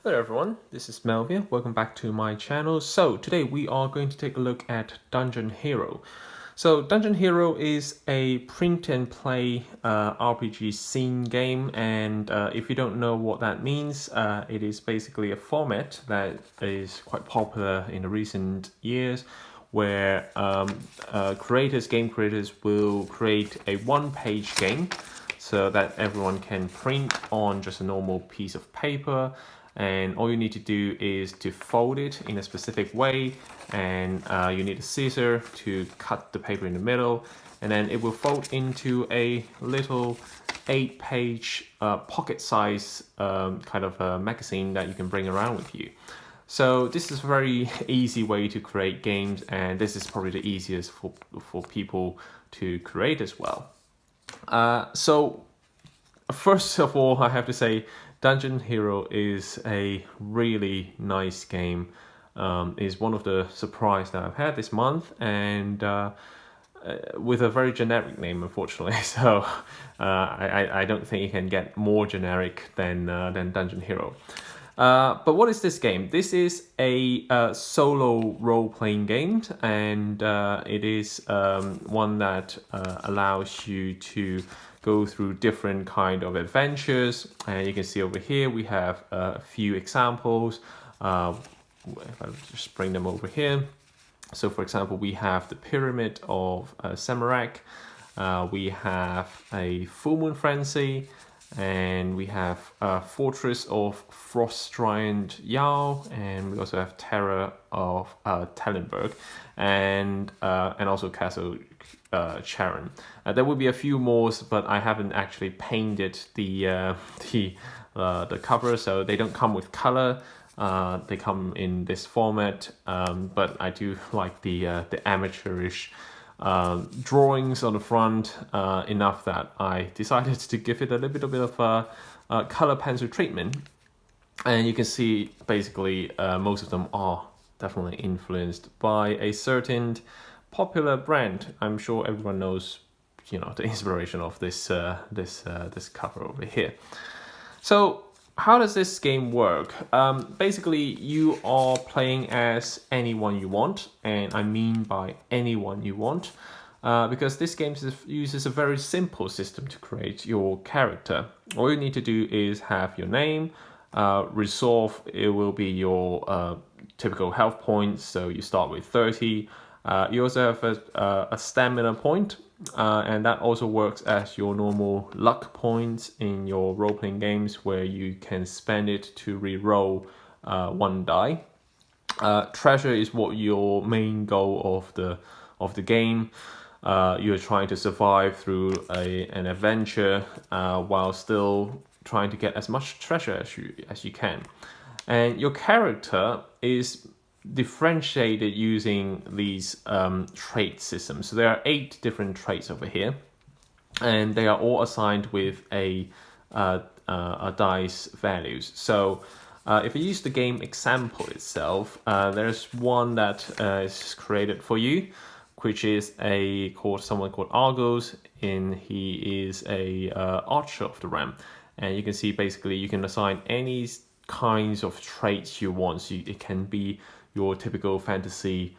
Hello everyone, this is Melvin. Welcome back to my channel. So today we are going to take a look at Dungeon Hero. So Dungeon Hero is a print and play RPG scene game, and if you don't know what that means, it is basically a format that is quite popular in the recent years, where game creators will create a one-page game so that everyone can print on just a normal piece of paper, and all you need to do is to fold it in a specific way, and you need a scissor to cut the paper in the middle, and then it will fold into a little 8-page pocket size kind of a magazine that you can bring around with you. So this is a very easy way to create games, and this is probably the easiest for people to create as well. So first of all, I have to say Dungeon Hero is a really nice game. Is one of the surprises that I've had this month, and with a very generic name, unfortunately. So I don't think you can get more generic than Dungeon Hero. But what is this game? This is a solo role-playing game, and it is one that allows you to go through different kind of adventures. And you can see over here we have a few examples. If I just bring them over here. So for example, we have the Pyramid of Samarak, we have a Full Moon Frenzy, and we have Fortress of Frost Giant Yao, and we also have Terror of Tallenberg, and also Castle Charon. There will be a few more, but I haven't actually painted the cover, so they don't come with color. They come in this format, but I do like the amateurish drawings on the front enough that I decided to give it a little bit of color pencil treatment. And you can see basically most of them are definitely influenced by a certain popular brand. I'm sure everyone knows, the inspiration of this cover over here. So how does this game work? Basically, you are playing as anyone you want, and I mean by anyone you want, because this game uses a very simple system to create your character. All you need to do is have your name, resolve. It will be your typical health points, so you start with 30. You also have a stamina point, and that also works as your normal luck points in your role-playing games, where you can spend it to re-roll one die. Treasure is what your main goal of the game. You're trying to survive through an adventure while still trying to get as much treasure as you can. And your character is differentiated using these trait systems. So there are 8 different traits over here, and they are all assigned with a dice values. So if you use the game example itself, there's one that is created for you, which is someone called Argos, and he is a archer of the ram. And you can see basically you can assign any kinds of traits you want. So it can be your typical fantasy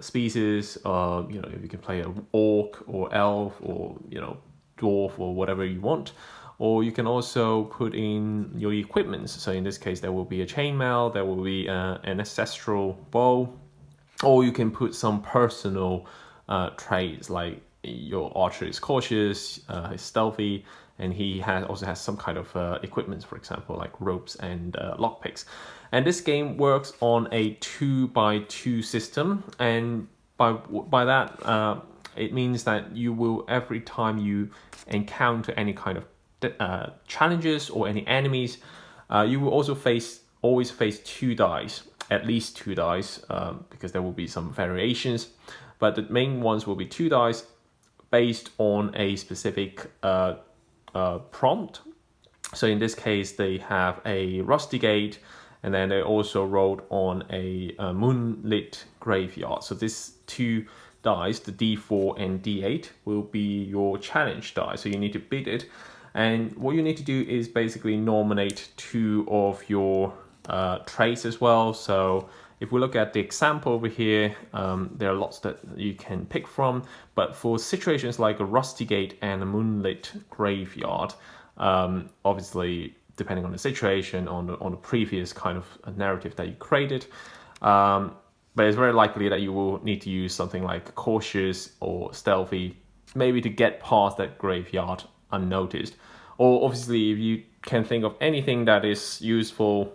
species. You can play an orc or elf or dwarf or whatever you want. Or you can also put in your equipments. So in this case, there will be a chainmail, there will be an ancestral bow, or you can put some personal traits, like your archer is cautious, he's stealthy, and he also has some kind of equipment, for example, like ropes and lockpicks. And this game works on a 2x2 system, and by that it means that you will, every time you encounter any kind of challenges or any enemies, you will also always face 2 dice, at least 2 dice, because there will be some variations, but the main ones will be 2 dice based on a specific prompt. So in this case, they have a rustigate, and then they also rolled on a moonlit graveyard. So these 2 dice, the D4 and D8, will be your challenge die. So you need to beat it, And what you need to do is basically nominate 2 of your traits as well. So if we look at the example over here, there are lots that you can pick from, but for situations like a rusty gate and a moonlit graveyard, obviously depending on the situation, on the previous kind of narrative that you created, but it's very likely that you will need to use something like cautious or stealthy, maybe to get past that graveyard unnoticed. Or obviously, if you can think of anything that is useful,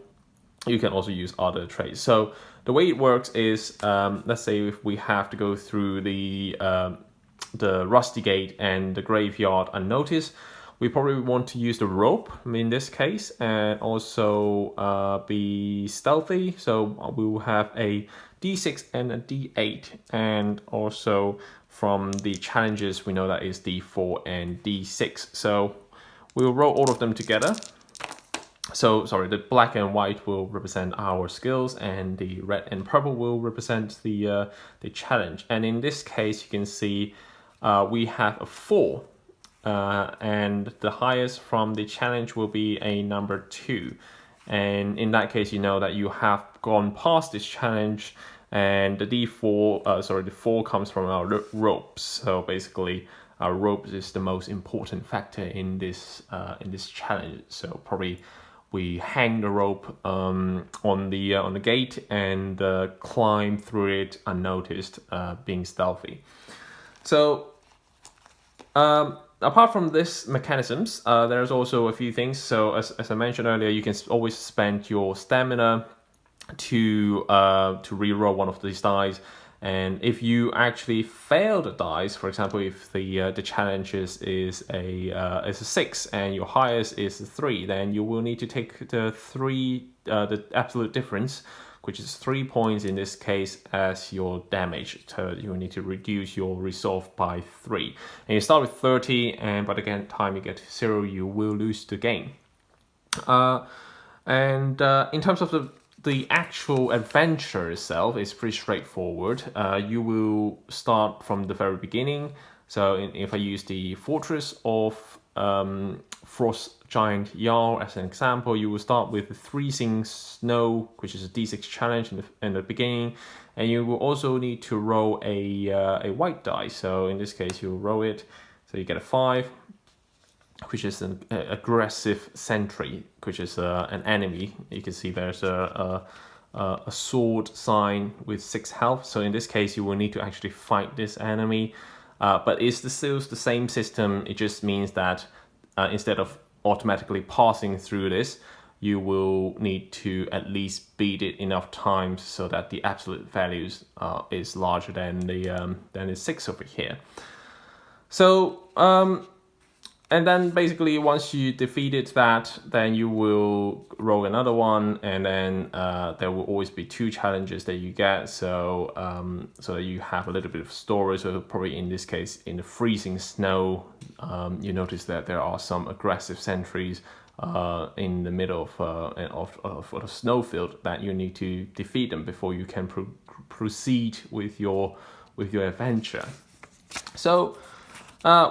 you can also use other traits. So the way it works is, let's say if we have to go through the rusty gate and the graveyard unnoticed, we probably want to use the rope in this case, and also be stealthy. So we will have a D6 and a D8, and also from the challenges we know that is D4 and D6. So we'll roll all of them together. So sorry, the black and white will represent our skills, and the red and purple will represent the challenge. And in this case, you can see we have a 4, and the highest from the challenge will be a number 2. And in that case, you know that you have gone past this challenge, and the the 4 comes from our ropes. So basically, our ropes is the most important factor in this challenge. So probably we hang the rope on the gate and climb through it unnoticed, being stealthy. So apart from this mechanisms, there's also a few things. So as I mentioned earlier, you can always spend your stamina to reroll one of these dice. And if you actually fail the dice, for example, if the challenge is a 6 and your highest is a 3, then you will need to take the absolute difference, which is 3 points in this case, as your damage. So you will need to reduce your resolve by 3. And you start with 30, and by the time you get to 0, you will lose the game. In terms of the actual adventure itself is pretty straightforward. You will start from the very beginning. So if I use the Fortress of Frost Giant Jarl as an example, you will start with the freezing snow, which is a D6 challenge in the beginning, and you will also need to roll a white die. So in this case, you roll it, so you get a 5, which is an aggressive sentry, which is an enemy. You can see there's a sword sign with 6 health. So in this case, you will need to actually fight this enemy. But it's still the same system. It just means that instead of automatically passing through this, you will need to at least beat it enough times so that the absolute values is larger than the 6 over here. So and then basically once you defeated that, then you will roll another one, and then there will always be 2 challenges that you get. So so you have a little bit of story. So probably in this case, in the freezing snow, you notice that there are some aggressive sentries in the middle of a snowfield that you need to defeat them before you can proceed with your adventure. So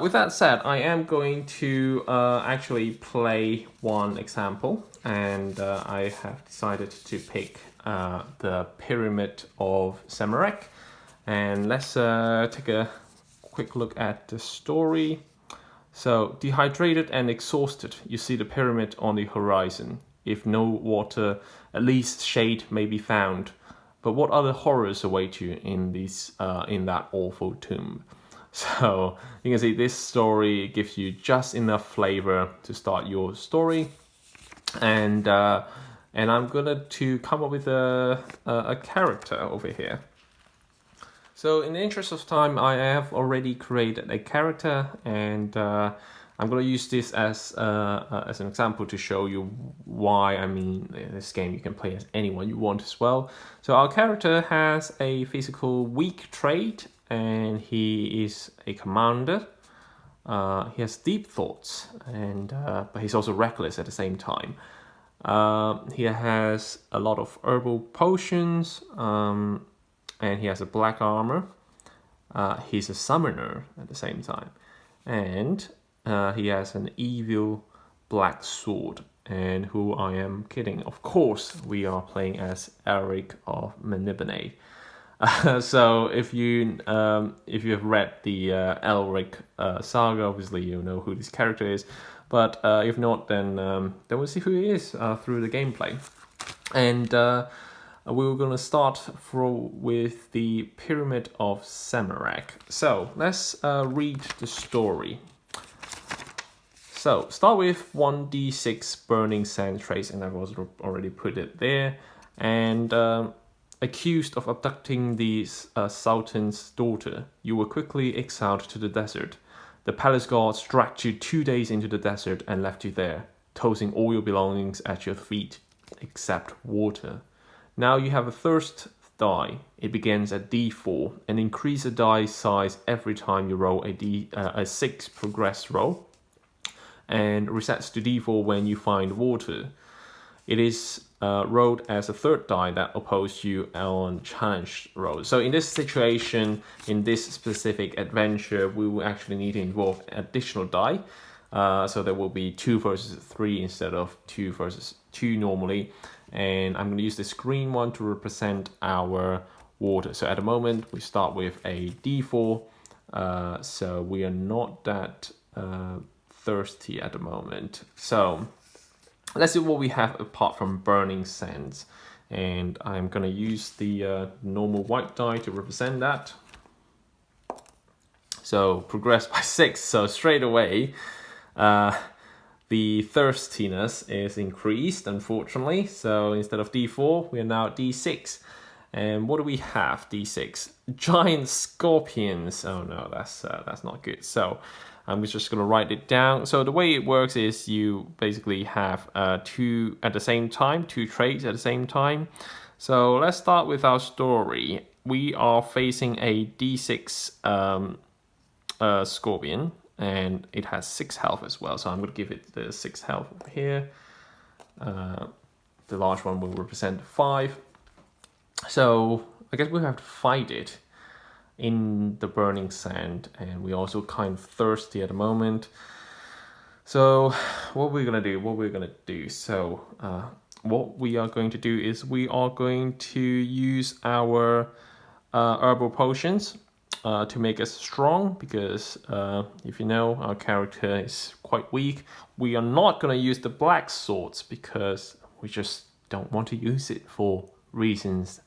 with that said, I am going to actually play one example, and I have decided to pick the Pyramid of Zamorak. And let's take a quick look at the story. So, dehydrated and exhausted, you see the pyramid on the horizon. If no water, at least shade may be found. But what other horrors await you in that awful tomb? So you can see this story gives you just enough flavor to start your story, and I'm gonna to come up with a character over here. So in the interest of time, I have already created a character, and I'm gonna use this as an example to show you why. I mean, this game you can play as anyone you want as well. So our character has a physical weak trait, and he is a commander. He has deep thoughts, and but he's also reckless at the same time. He has a lot of herbal potions, and he has a black armor. He's a summoner at the same time, and He has an evil black sword. And who I am kidding? Of course, we are playing as Elric of Menibene. So if you have read the Elric saga, obviously you know who this character is. But if not, then we'll see who he is through the gameplay. And we were gonna start with the Pyramid of Samarak. So let's read the story. So start with 1d6 burning sand trace, and I've also already put it there. And accused of abducting the Sultan's daughter, you were quickly exiled to the desert. The palace guards dragged you 2 days into the desert and left you there, tossing all your belongings at your feet, except water. Now you have a thirst die. It begins at d4 and increase the die size every time you roll a 6 progress roll, and resets to d4 when you find water. It is rolled as a third die that opposes you on challenge rolls. So in this situation, in this specific adventure, we will actually need to involve additional die. So there will be 2 versus 3 instead of 2 versus 2 normally. And I'm going to use this green one to represent our water. So at the moment, we start with a d4. So we are not that thirsty at the moment. So let's see what we have apart from burning sands. And I'm going to use the normal white die to represent that. So progress by 6. So straight away, the thirstiness is increased, unfortunately. So instead of d4, we are now at d6. And what do we have? D6. Giant scorpions. Oh no, that's not good. So I'm just gonna write it down. So the way it works is you basically have 2 at the same time, 2 traits at the same time. So let's start with our story. We are facing a d6 scorpion, and it has 6 health as well. So I'm gonna give it the 6 health over here. The large one will represent 5. So I guess we have to fight it in the burning sand, and we're also kind of thirsty at the moment. So what we're gonna do, so what we are going to do is we are going to use our herbal potions to make us strong, because if you know, our character is quite weak. We are not going to use the black swords because we just don't want to use it for reasons.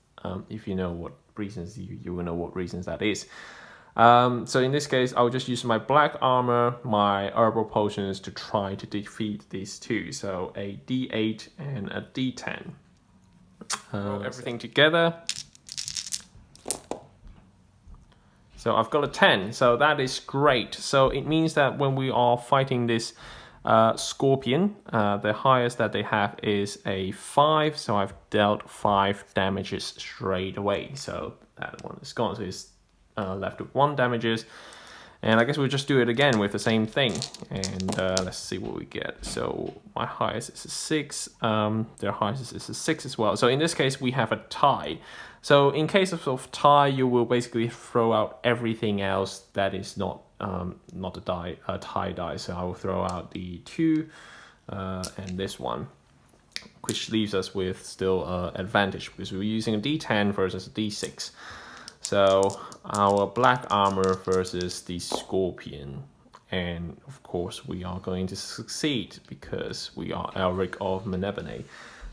If you know what reasons, you will know what reasons that is. So in this case, I'll just use my black armor, my herbal potions to try to defeat these two. So a d8 and a d10. Roll everything together. So I've got a 10, so that is great. So it means that when we are fighting this scorpion, the highest that they have is a 5, so I've dealt 5 damages straight away. So that one is gone, so it's left with 1 damages. And I guess we'll just do it again with the same thing. And let's see what we get. So my highest is a 6, their highest is a 6 as well. So in this case, we have a tie. So in case of tie, you will basically throw out everything else that is not a tie die. So I will throw out the 2 and this one, which leaves us with still advantage because we're using a d10 versus a d6. So our black armor versus the scorpion. And of course we are going to succeed because we are Elric of Menebene.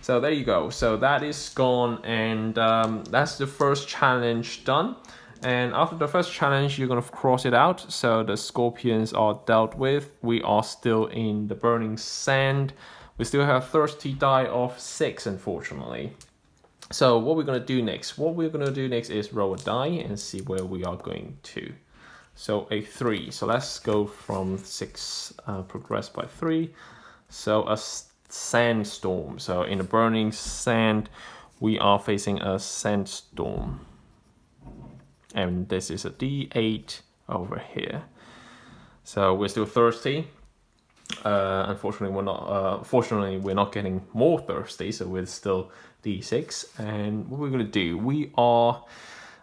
So there you go. So that is gone, and that's the first challenge done. And after the first challenge, you're going to cross it out. So the scorpions are dealt with. We are still in the burning sand. We still have thirsty die of 6, unfortunately. So what we're going to do next? What we're going to do next is roll a die and see where we are going to. So a 3. So let's go from 6, progress by 3. So a sandstorm. So in the burning sand, we are facing a sandstorm. And this is a d8 over here. So we're still thirsty. Unfortunately, fortunately, we're not getting more thirsty, so we're still d6. And what we're gonna do, we are,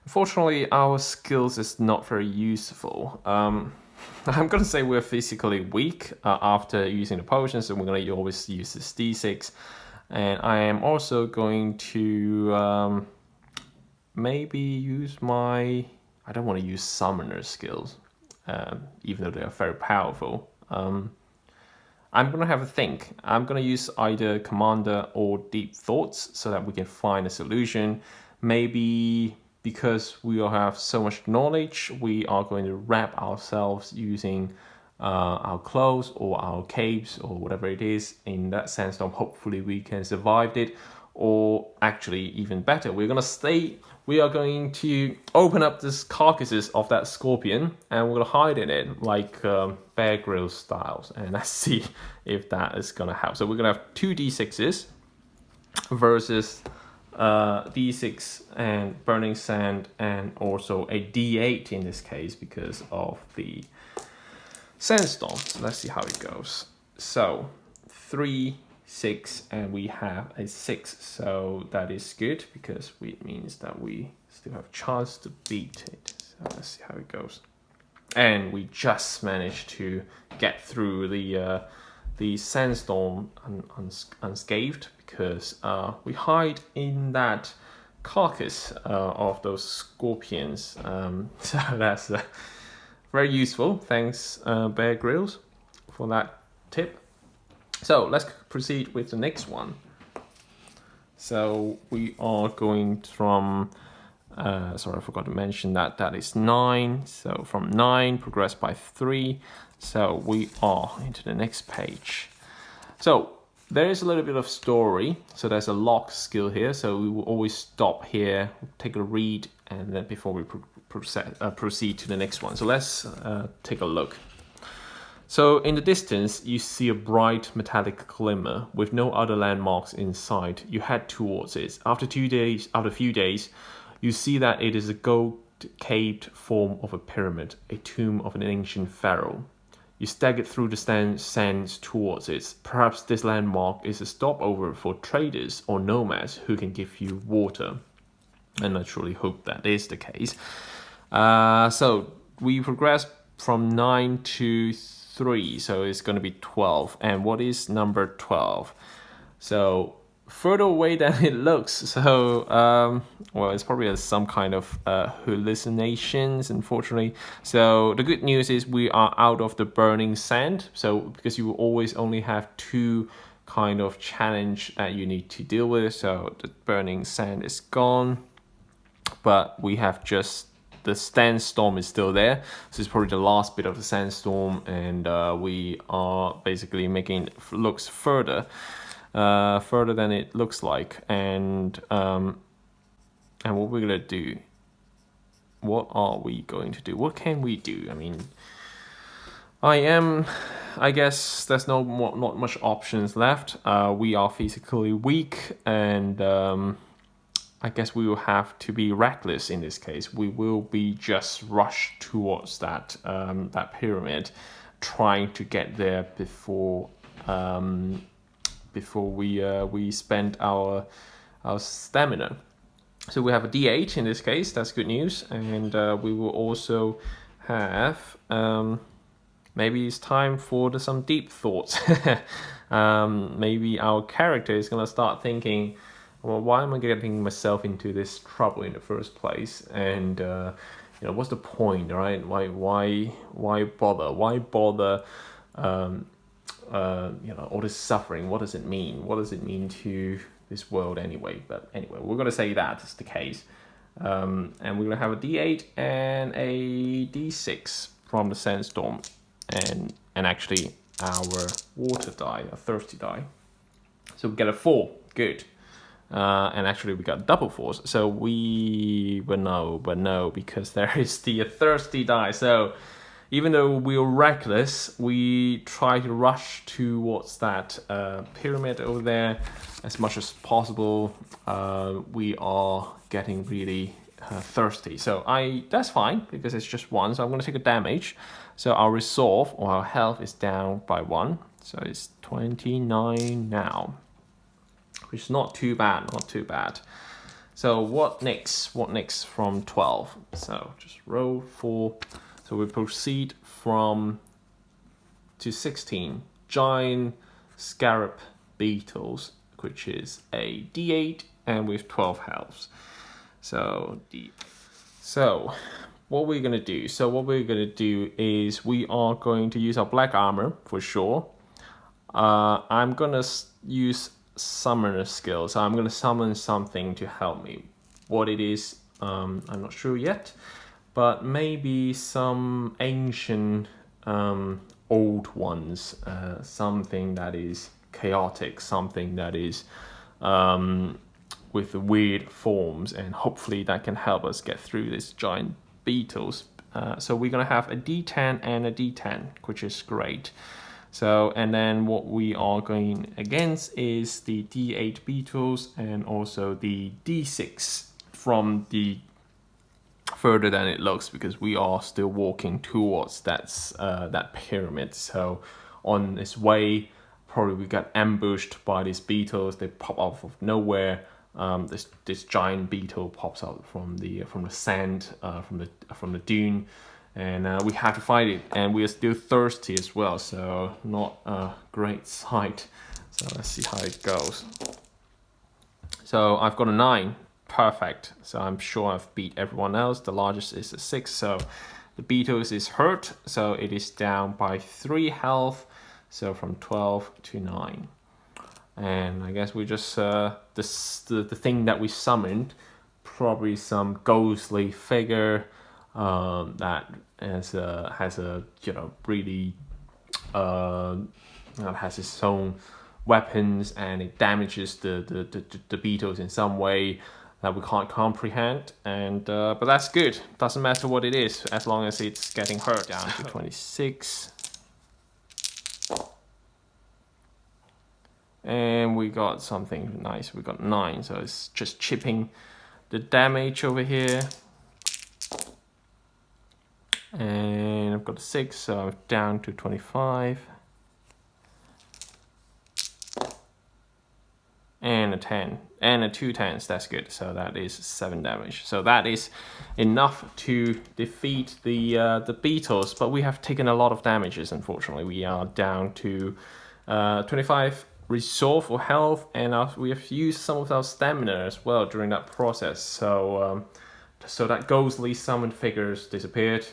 unfortunately, our skills is not very useful. I'm gonna say we're physically weak after using the potions, so we're gonna always use this d6. And I am also going to maybe use my... I don't want to use summoner skills, even though they are very powerful. I'm going to have a think. I'm going to use either Commander or Deep Thoughts so that we can find a solution. Maybe because we all have so much knowledge, we are going to wrap ourselves using our clothes or our capes or whatever it is. In that sense, hopefully we can survive it. Or actually, even better, we are going to open up this carcasses of that scorpion and we're going to hide in it like Bear Grylls styles, and let's see if that is going to help. So we're going to have 2 d6s versus d6 and burning sand, and also a d8 in this case because of the sandstorm. So let's see how it goes. So 3, 6, and we have a 6, so that is good because it means that we still have a chance to beat it. So let's see how it goes. And we just managed to get through the sandstorm unscathed because we hide in that carcass of those scorpions. So that's very useful. Thanks, Bear Grylls, for that tip. So let's proceed with the next one. So we are going from, sorry, I forgot to mention that is 9. So from 9, progress by 3. So we are into the next page. So there is a little bit of story. So there's a lock skill here. So we will always stop here, take a read, and then before we proceed to the next one. So let's take a look. So in the distance, you see a bright metallic glimmer with no other landmarks in sight. You head towards it. After a few days, you see that it is a gold-caped form of a pyramid, a tomb of an ancient pharaoh. You stagger through the sands towards it. Perhaps this landmark is a stopover for traders or nomads who can give you water. And I truly hope that is the case. So we progress from 9 to 3, so it's going to be 12. And what is number 12? So further away than it looks. So well, it's probably some kind of hallucinations, unfortunately. So the good news is we are out of the burning sand. So because you will always only have 2 kind of challenge that you need to deal with. So the burning sand is gone, but we have just the sandstorm is still there. So it's probably the last bit of the sandstorm, and we are basically making it looks further than it looks like. And what we're gonna do? What are we going to do? What can we do? I mean, I guess there's not much options left. We are physically weak, and I guess we will have to be reckless in this case. We will be just rushed towards that pyramid, trying to get there before we spend our stamina. So we have a D8 in this case. That's good news, and we will also have maybe it's time for some deep thoughts. Maybe our character is gonna start thinking, well, why am I getting myself into this trouble in the first place? And what's the point, right? Why bother? Why bother? All this suffering. What does it mean? What does it mean to this world anyway? But anyway, we're gonna say that is the case, and we're gonna have a D8 and a D6 from the sandstorm, and actually our water die, a thirsty die. So we get a 4. Good. And actually we got double 4s, so but no, because there is the thirsty die. So even though we were reckless, we try to rush towards that pyramid over there as much as possible. We are getting really thirsty, so that's fine because it's just 1, so I'm going to take a damage. So our resolve or our health is down by 1, so it's 29 now, which is not too bad. So what next from 12? So just roll for So we proceed from to 16 giant scarab beetles, which is a D8 and with 12 health. So what we're gonna do? So what we're gonna do is we are going to use our black armor for sure. I'm gonna use summoner skill, so I'm gonna summon something to help me. What it is, I'm not sure yet, but maybe some ancient old ones, something that is chaotic, something that is with weird forms, and hopefully that can help us get through this giant beetles. So we're gonna have a D10 and a D10, which is great. So, and then what we are going against is the D8 beetles and also the D6 from the further than it looks, because we are still walking towards that pyramid. So on its way, probably we got ambushed by these beetles. They pop out of nowhere. This giant beetle pops out from the sand, from the dune, and we have to fight it. And we are still thirsty as well, so not a great sight. So let's see how it goes. So I've got a 9. Perfect. So I'm sure I've beat everyone else. The largest is a 6. So the beetles is hurt. So it is down by 3 health. So from 12 to 9. And I guess we just the thing that we summoned, probably some ghostly figure that has a really has its own weapons, and it damages the beetles in some way that we can't comprehend. And but that's good. Doesn't matter what it is, as long as it's getting hurt. Down to 26. And we got something nice. We got 9, so it's just chipping the damage over here. And I've got a 6, so I'm down to 25. And a 10, and a 2 10s, that's good. So that is 7 damage. So that is enough to defeat the beetles, but we have taken a lot of damages, unfortunately. We are down to 25 resolve or health, and we have used some of our stamina as well during that process. So so that ghostly summoned figures disappeared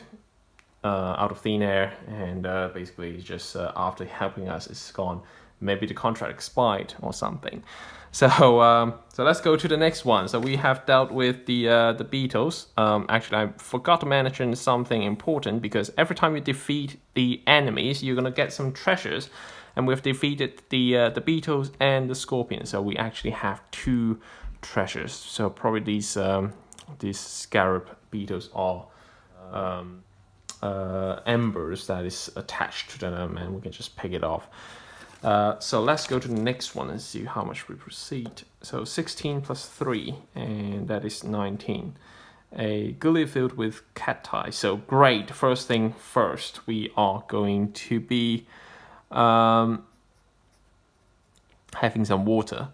out of thin air, and basically just after helping us, it's gone. Maybe the contract expired or something. So so let's go to the next one. So we have dealt with the beetles. Actually, I forgot to mention something important, because every time you defeat the enemies, you're gonna get some treasures. And we've defeated the beetles and the scorpions, so we actually have 2 treasures. So probably these scarab beetles are embers that is attached to them, and we can just pick it off. So let's go to the next one and see how much we proceed. So 16 plus 3, and that is 19. A gully filled with cacti. So great. First thing first, we are going to be having some water,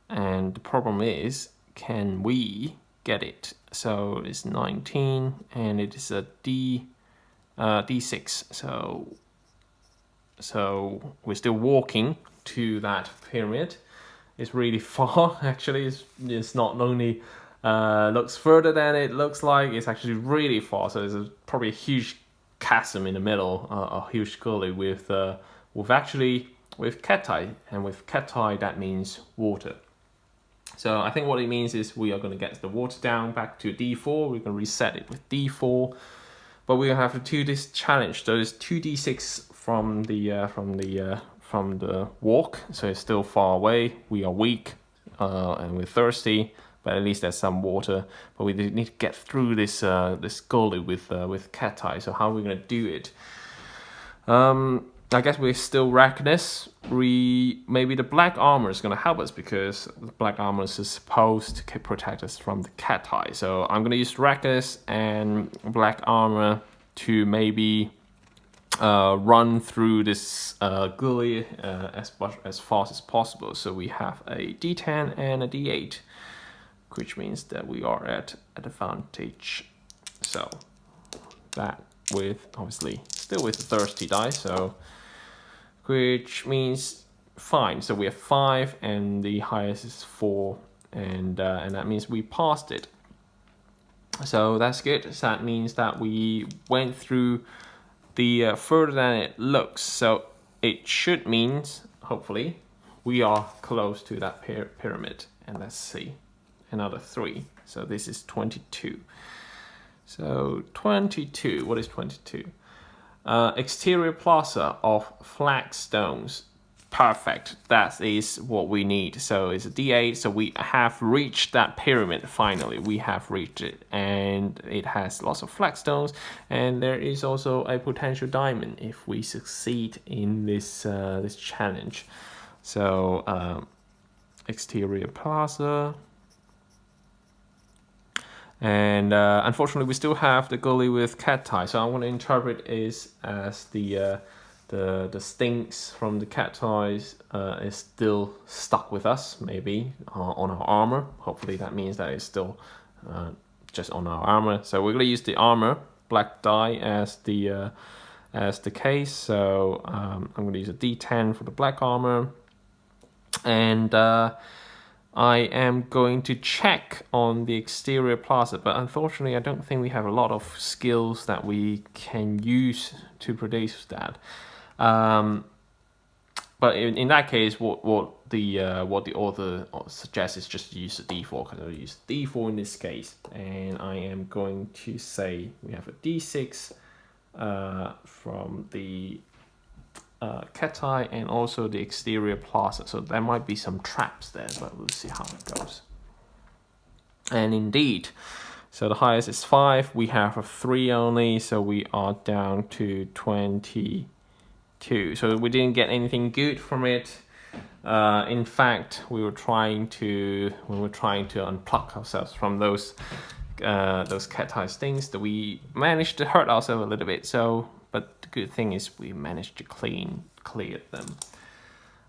and the problem is, can we get it? So it's 19, and it is a D6. So we're still walking to that pyramid. It's really far. Actually, it's not only looks further than it looks like. It's actually really far. So there's probably a huge chasm in the middle, a huge gully with cacti, and with cacti that means water. So I think what it means is we are going to get the water down back to D4. We're going to reset it with D4, but we're going to have to do this challenge. So there's 2D6 from the walk, so it's still far away. We are weak and we're thirsty, but at least there's some water. But we need to get through this gully with cacti. So how are we going to do it? I guess we're still reckless. Maybe the black armor is going to help us, because the black armor is supposed to protect us from the cacti. So I'm going to use reckless and black armor to maybe run through this gully as fast as possible. So we have a D10 and a D8, which means that we are at advantage. So that with, obviously, still with the thirsty die, so, which means fine. So we have 5, and the highest is 4, and that means we passed it. So that's good. So that means that we went through the further than it looks. So it should mean, hopefully, we are close to that pyramid. And let's see, another 3. So this is 22. So 22, what is 22? Exterior plaza of flagstones. Perfect, that is what we need. So it's a D8, so we have reached that pyramid finally. We have reached it, and it has lots of flagstones, and there is also a potential diamond if we succeed in this this challenge. So exterior plaza. And unfortunately, we still have the gully with cat eye. So I'm going to interpret it as the stinks from the cat eyes is still stuck with us, maybe on our armor. Hopefully, that means that it's still just on our armor. So we're going to use the armor black die as the case. So I'm going to use a D10 for the black armor, and I am going to check on the exterior plaza, but unfortunately I don't think we have a lot of skills that we can use to produce that. But in that case, what the author suggests is just use a D4, because I'll use D4 in this case, and I am going to say we have a D6 from the cat eye and also the exterior plaza. So there might be some traps there, but we'll see how it goes. And indeed, so the highest is 5. We have a 3 only, so we are down to 22. So we didn't get anything good from it. In fact, we were trying to unplug ourselves from those cat eye stings, that we managed to hurt ourselves a little bit. So. But the good thing is we managed to clear them.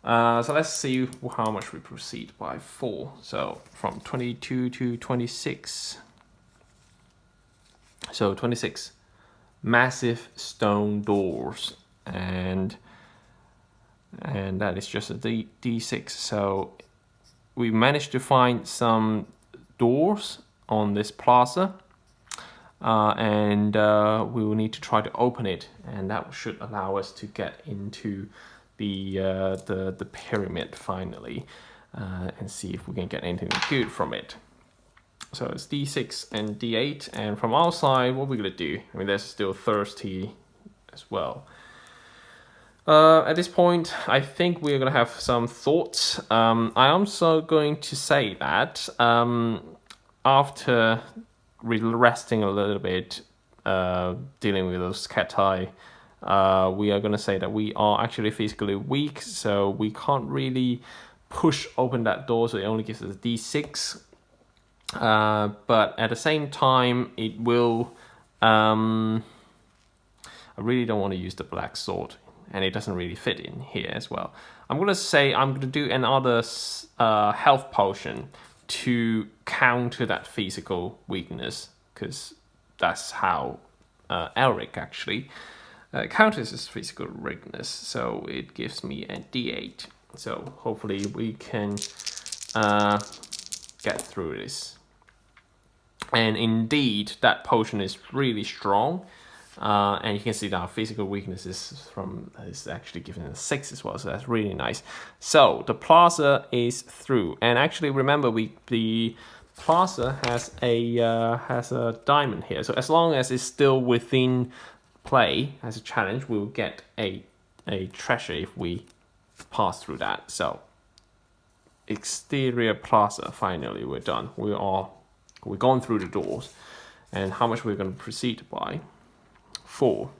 So let's see how much we proceed by 4. So from 22 to 26. So 26, massive stone doors, and that is just a D6. So we managed to find some doors on this plaza. And we will need to try to open it, and that should allow us to get into the pyramid finally, and see if we can get anything good from it. So it's D6 and D8, and from our side, what we're gonna do? I mean, there's still thirsty as well. At this point, I think we're gonna have some thoughts. I am also going to say that after resting a little bit, dealing with those cat eye, we are going to say that we are actually physically weak, so we can't really push open that door, so it only gives us a D6. But at the same time, it will... I really don't want to use the black sword, and it doesn't really fit in here as well. I'm going to say I'm going to do another health potion to counter that physical weakness, because that's how Elric actually counters his physical weakness. So it gives me a D8. So hopefully we can get through this. And indeed, that potion is really strong. And you can see that our physical weakness is actually given a 6 as well, so that's really nice. So the plaza is through, and actually remember, the plaza has a diamond here. So as long as it's still within play as a challenge, we will get a treasure if we pass through that. So exterior plaza, finally we're done. We've gone through the doors, and how much we're going to proceed by. 4,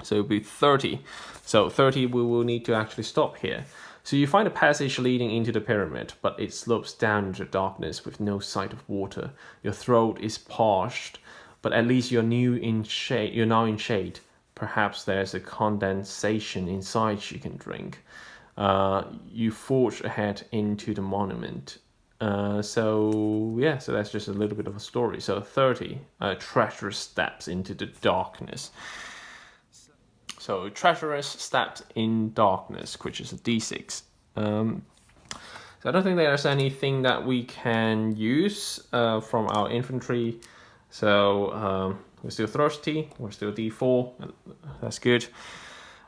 so it'll be 30. So 30, we will need to actually stop here. So you find a passage leading into the pyramid, but it slopes down into darkness with no sight of water. Your throat is parched, but at least you're now in shade. Perhaps there's a condensation inside you can drink. You forge ahead into the monument. So that's just a little bit of a story. So 30, treacherous steps into the darkness. So treacherous stepped in darkness, which is a d6. So I don't think there's anything that we can use from our infantry. So we're still thirsty, we're still d4, that's good.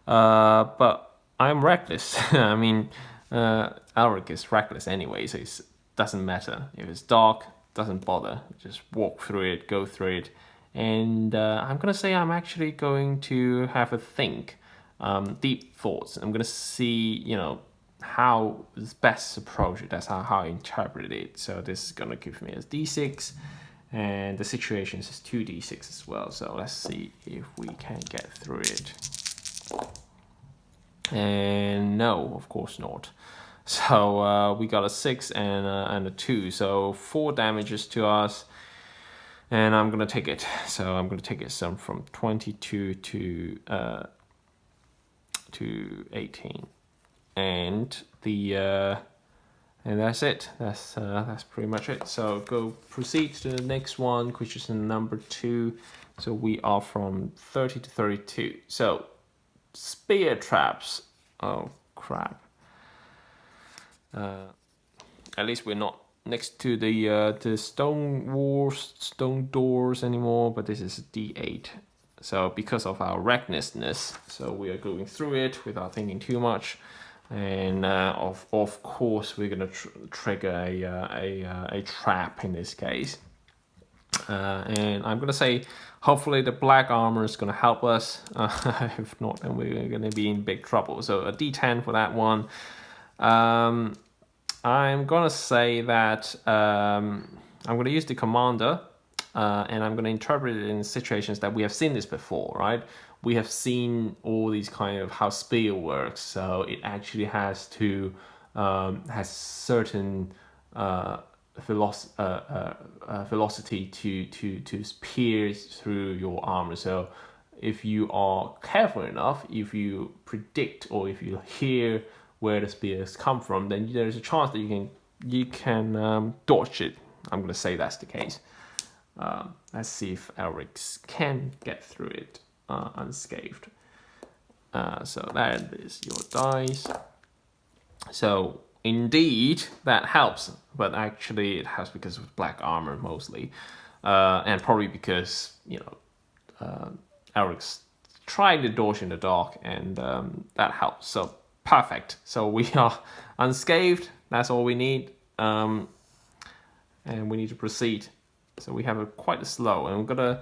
But I'm reckless. I mean, Alric is reckless anyway, so it doesn't matter. If it's dark, doesn't bother. Just walk through it, go through it. And I'm gonna say I'm actually going to have a think, deep thoughts. I'm gonna see, you know, how is best to approach it. That's how I interpret it. So this is gonna give me a d6, and the situation is 2d6 as well. So let's see if we can get through it. And no, of course not. So we got a 6 and a 2, so 4 damages to us, and I'm gonna take it. So I'm gonna take it some from 22 to 18, and and that's it. That's pretty much it. So proceed to the next one, which is number 2. So we are from 30 to 32. So spear traps. Oh crap. At least we're not next to the stone doors anymore, but this is a d8. So because of our recklessness, so we are going through it without thinking too much, and of course we're gonna trigger a trap in this case. And I'm gonna say hopefully the black armor is gonna help us. If not, then we're gonna be in big trouble. So a d10 for that one. I'm gonna say that I'm gonna use the commander, and I'm gonna interpret it in situations that we have seen this before, right? We have seen all these kind of how spear works, so it actually has to has certain velocity to pierce through your armor. So if you are careful enough, if you predict or if you hear where the spears come from, then there's a chance that you can dodge it. I'm gonna say that's the case. Let's see if Elric can get through it unscathed. So that is your dice. So indeed that helps, but actually it helps because of black armor mostly, and probably because, you know, Elric's trying to dodge in the dark, and that helps. So perfect. So we are unscathed. That's all we need, and we need to proceed. So we have quite a slow, and we've got a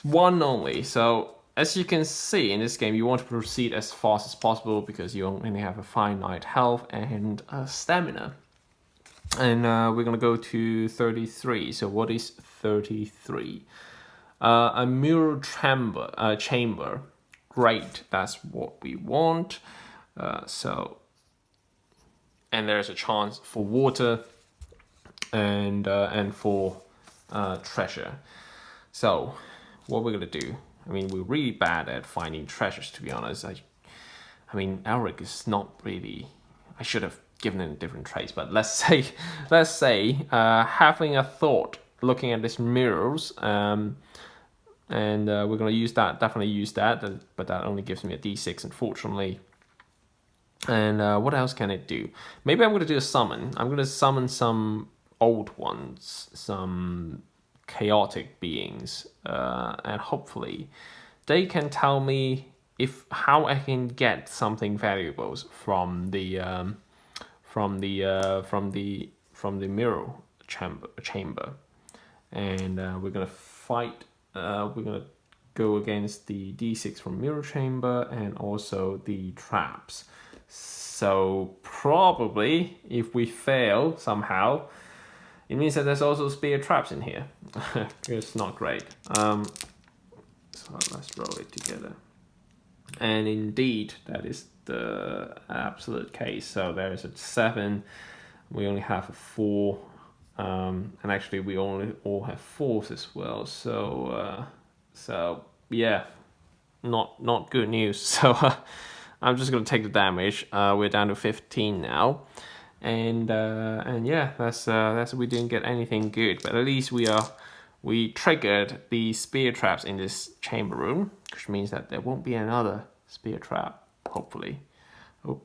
1 only. So as you can see in this game, you want to proceed as fast as possible because you only have a finite health and stamina. And we're gonna go to 33. So what is 33? A mirror chamber. Great, that's what we want. And there's a chance for water and for treasure. So what we're gonna do, I mean, we're really bad at finding treasures, to be honest. I mean, Elric is not really, I should have given him different traits, but let's say having a thought, looking at these mirrors, and we're gonna use that, definitely use that, but that only gives me a d6, unfortunately. And what else can it do? Maybe I'm gonna do a summon. I'm gonna summon some old ones, some chaotic beings, and hopefully they can tell me how I can get something valuable from the mirror chamber. And we're gonna fight. We're gonna go against the d6 from mirror chamber and also the traps. So probably if we fail somehow, it means that there's also spear traps in here. It's not great. So let's roll it together. And indeed, that is the absolute case. So there is a 7. We only have a 4. And actually, we only all have 4s as well. So yeah, not good news. So I'm just gonna take the damage. We're down to 15 now. And yeah, that's we didn't get anything good, but at least we are we triggered the spear traps in this chamber room, which means that there won't be another spear trap, hopefully. Oh,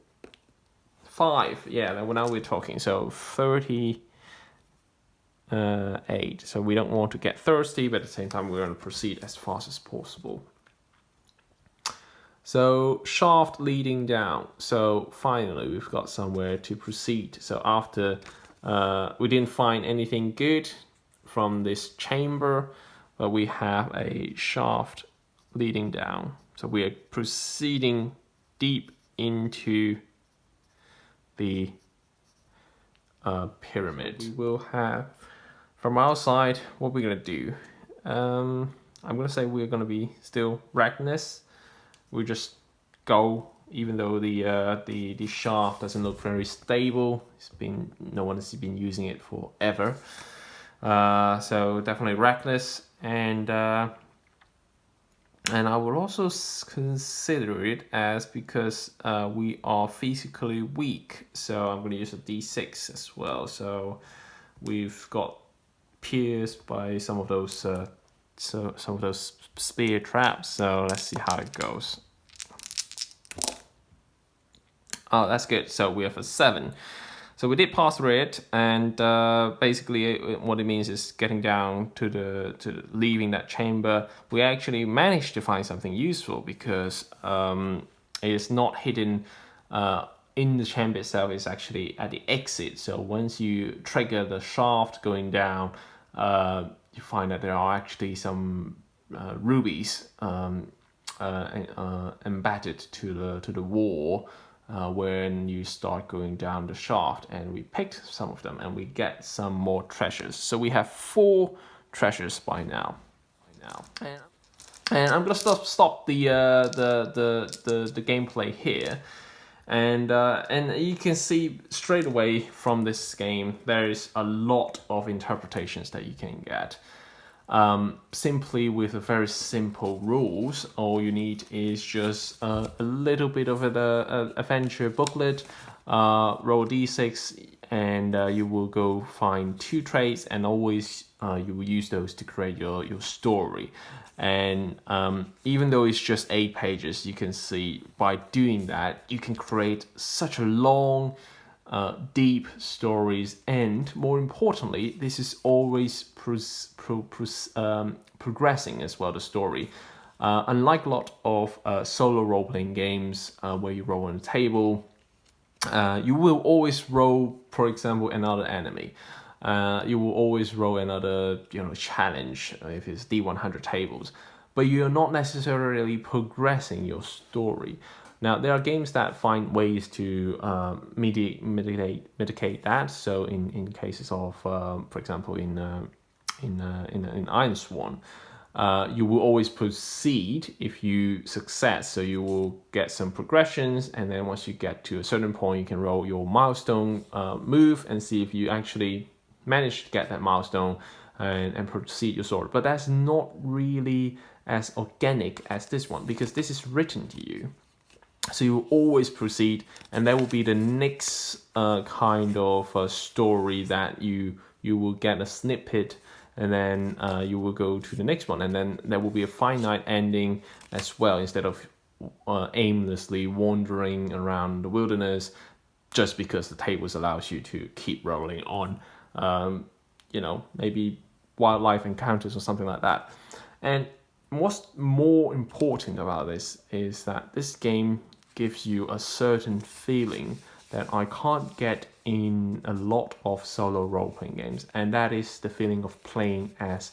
5, yeah, now we're talking. So 38. So we don't want to get thirsty, but at the same time, we're going to proceed as fast as possible. So shaft leading down. So finally, we've got somewhere to proceed. So after we didn't find anything good from this chamber, but we have a shaft leading down. So we are proceeding deep into the pyramid. We will have, from our side, what we're gonna do. I'm gonna say we're gonna be still reckless. We just go, even though the shaft doesn't look very stable. No one has been using it forever. So definitely reckless, and I will also consider it as because we are physically weak. So I'm going to use a D6 as well. So we've got pierced by some of those spear traps. So let's see how it goes. Oh, that's good. So we have a 7. So we did pass through it, and basically what it means is getting down to leaving that chamber. We actually managed to find something useful because it is not hidden in the chamber itself. It's actually at the exit. So once you trigger the shaft going down, you find that there are actually some rubies embedded to the wall. When you start going down the shaft, and we picked some of them and we get some more treasures. So we have 4 treasures by now. And I'm gonna stop the gameplay here, and you can see straight away from this game there is a lot of interpretations that you can get. Simply with a very simple rules, all you need is just a little bit of an adventure booklet, roll d6, and you will go find 2 traits, and always you will use those to create your story. And even though it's just 8 pages, you can see by doing that you can create such a long deep stories, and more importantly, this is always progressing as well, the story. Unlike a lot of solo role-playing games where you roll on a table, you will always roll, for example, another enemy. You will always roll another challenge if it's D100 tables, but you're not necessarily progressing your story. Now, there are games that find ways to mitigate that. So in cases of, for example, in Iron Swan, you will always proceed if you success. So you will get some progressions, and then once you get to a certain point, you can roll your milestone move and see if you actually manage to get that milestone and proceed your story. But that's not really as organic as this one, because this is written to you. So you will always proceed, and that will be the next kind of story that you will get a snippet, and then you will go to the next one, and then there will be a finite ending as well, instead of aimlessly wandering around the wilderness just because the tables allows you to keep rolling on, maybe wildlife encounters or something like that. And what's more important about this is that this game gives you a certain feeling that I can't get in a lot of solo role-playing games, and that is the feeling of playing as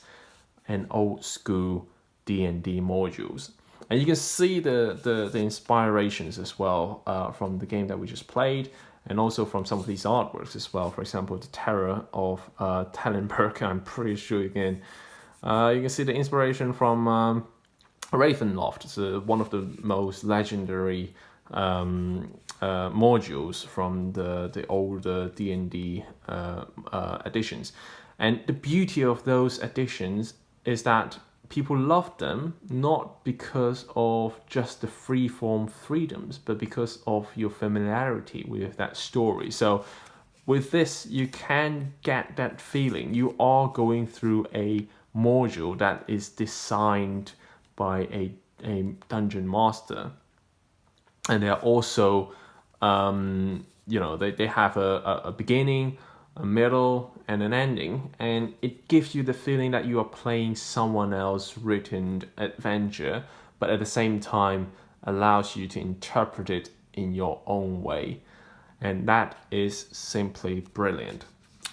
an old school D&D modules. And you can see the inspirations as well from the game that we just played, and also from some of these artworks as well. For example, the Terror of Tallenberg. I'm pretty sure you can see the inspiration from Ravenloft. It's one of the most legendary modules from the older D&D editions. And the beauty of those editions is that people love them not because of just the freeform freedoms, but because of your familiarity with that story. So with this, you can get that feeling. You are going through a module that is designed by a dungeon master. And they are also, you know, they have a beginning, a middle, and an ending, and it gives you the feeling that you are playing someone else's written adventure, but at the same time allows you to interpret it in your own way, and that is simply brilliant.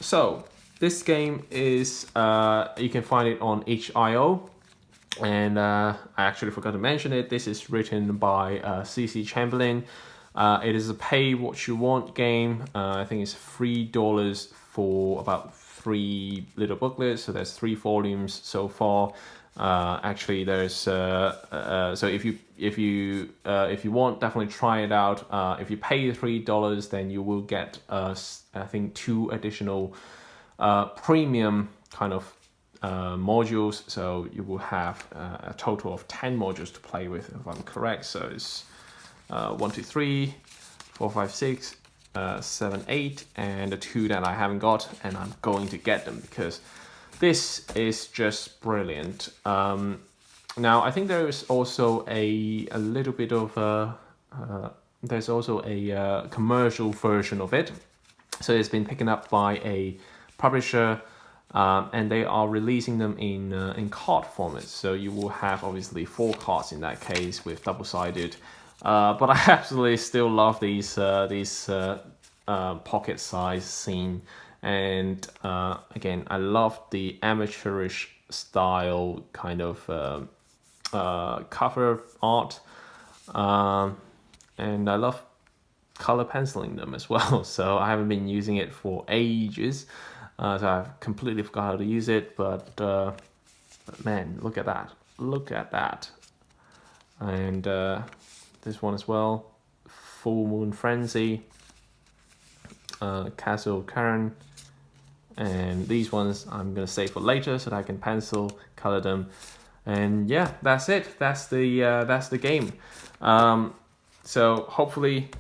So this game is, you can find it on itch.io, and I actually forgot to mention it. This is written by CC Chamberlain. It is a pay what you want game. I think it's $3 for about 3 little booklets. So there's 3 volumes so far. Actually, there's so if you want, definitely try it out. If you pay $3, then you will get I think 2 additional premium kind of modules. So you will have a total of 10 modules to play with, if I'm correct. So it's 1, 2, 3, 4, 5, 6, 7, 8, and the 2 that I haven't got, and I'm going to get them because this is just brilliant. Now I think there is also a little bit of there's also a commercial version of it. So it's been picked up by a publisher, and they are releasing them in card formats. So you will have obviously 4 cards in that case with double-sided. But I absolutely still love these pocket size zine, and again, I love the amateurish style kind of cover art, and I love color penciling them as well. So I haven't been using it for ages, so I've completely forgot how to use it. But man, look at that, and this one as well, Full Moon Frenzy, Castle Karen, and these ones I'm gonna save for later so that I can pencil color them. And yeah, that's it. That's the game. So hopefully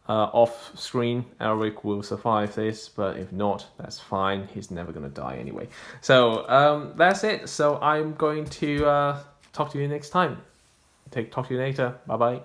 off screen Elric will survive this, but if not, that's fine. He's never gonna die anyway. So that's it. So I'm going to talk to you next time. Talk to you later. Bye bye.